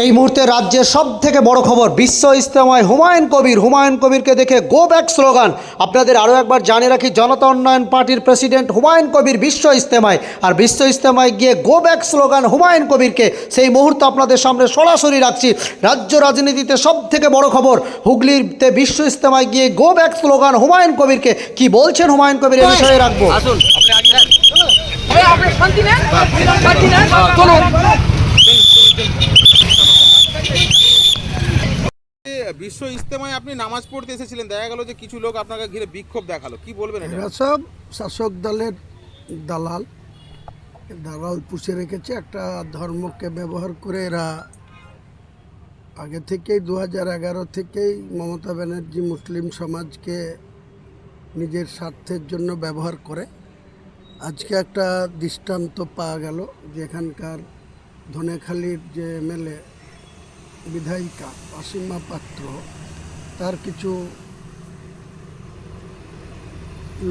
এই মুহূর্তে রাজ্যের সবথেকে বড় খবর, বিশ্ব ইজতেমায় হুমায়ুন কবিরকে দেখে গো ব্যাক স্লোগান। আপনাদের আরও একবার জানিয়ে রাখি, জনতা উন্নয়ন পার্টির প্রেসিডেন্ট হুমায়ুন কবির বিশ্ব ইজতেমায়, আর বিশ্ব ইজতেমায় গিয়ে গো ব্যাক স্লোগান হুমায়ুন কবিরকে। সেই মুহূর্ত আপনাদের সামনে সরাসরি রাখছি। রাজ্য রাজনীতিতে সবথেকে বড় খবর, হুগলিতে বিশ্ব ইজতেমায় গিয়ে গো ব্যাক স্লোগান হুমায়ুন কবিরকে। কি বলছেন হুমায়ুন কবির, এ বিষয়ে রাখবো। আসুন আপনি শান্তি নেন, শান্তি নেন, চলুন। বিশ্ব ইজতেমায় আপনি নামাজ পড়তে এসেছিলেন, দেখা গেল যে কিছু লোক আপনাকে ঘিরে বিক্ষোভ দেখালো, কি বলবেন এটা? এরা সব শাসক দলের দালাল দালাল পুষে রেখেছে। একটা ধর্মকে ব্যবহার করে এরা আগে থেকেই 2011 থেকেই মমতা ব্যানার্জি মুসলিম সমাজকে নিজের স্বার্থের জন্য ব্যবহার করে। আজকে একটা দৃষ্টান্ত পাওয়া গেল, যেখানকার ধনেখালির যে এমএলএ বিধায়িকা অসীমা পাত্র, তার কিছু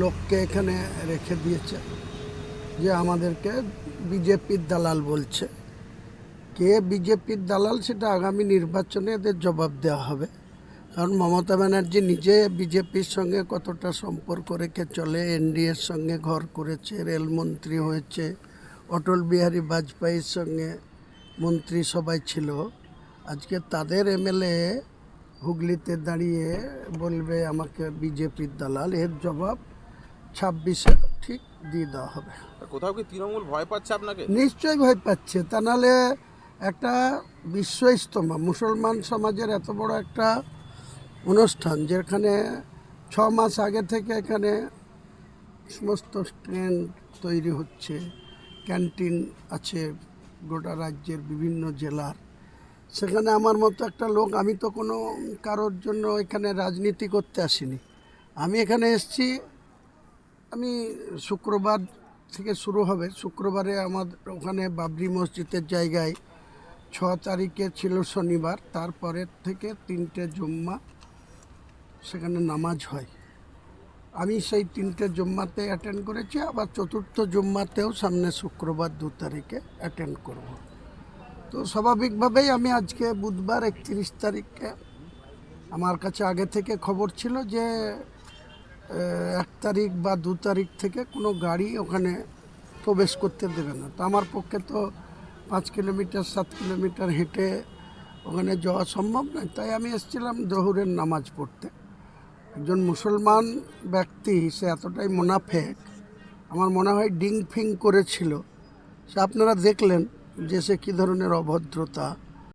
লোককে এখানে রেখে দিয়েছে, যে আমাদেরকে বিজেপির দালাল বলছে। কে বিজেপির দালাল সেটা আগামী নির্বাচনে এদের জবাব দেওয়া হবে। কারণ মমতা ব্যানার্জি নিজে বিজেপির সঙ্গে কতটা সম্পর্ক রেখে চলে, এনডিএর সঙ্গে ঘর করেছে, রেলমন্ত্রী হয়েছে, অটল বিহারী বাজপেয়ীর সঙ্গে মন্ত্রী সবাই ছিল। আজকে তাদের এমএলএ হুগলিতে দাঁড়িয়ে বলবে আমাকে বিজেপির দালাল, এর জবাব 26-এ ঠিক দিয়ে দেওয়া হবে। কোথাও কি তৃণমূল ভয় পাচ্ছে আপনাকে? নিশ্চয়ই ভয় পাচ্ছে, তা নাহলে একটা বিশ্ব ইজতেমা, মুসলমান সমাজের এত বড় একটা অনুষ্ঠান, যেখানে 6 মাস আগে থেকে এখানে সমস্ত স্ট্যান্ড তৈরি হচ্ছে, ক্যান্টিন আছে গোটা রাজ্যের বিভিন্ন জেলার। সেখানে আমার মতো একটা লোক, আমি তো কোনো কারোর জন্য এখানে রাজনীতি করতে আসিনি। আমি এখানে এসেছি, আমি শুক্রবার থেকে শুরু হবে। শুক্রবারে আমাদের ওখানে বাবরি মসজিদের জায়গায় 6 তারিখে ছিল শনিবার, তারপরের থেকে 3টে জুম্মা সেখানে নামাজ হয়। আমি সেই 3টে জুম্মাতে অ্যাটেন্ড করেছি, আবার 4র্থ জুম্মাতেও সামনে শুক্রবার 2 তারিখে অ্যাটেন্ড করব। তো স্বাভাবিকভাবেই আমি আজকে বুধবার 31 তারিখে, আমার কাছে আগে থেকে খবর ছিল যে 1 তারিখ বা 2 তারিখ থেকে কোনো গাড়ি ওখানে প্রবেশ করতে দেবে না। তো আমার পক্ষে তো 5 কিলোমিটার 7 কিলোমিটার হেঁটে ওখানে যাওয়া সম্ভব নয়, তাই আমি এসেছিলাম জোহরের নামাজ পড়তে। একজন মুসলমান ব্যক্তি, সে এতটাই মুনাফেক, আমার মনে হয় ডিং ফিং করেছিল। সে আপনারা দেখলেন যে সে কী ধরনের অভদ্রতা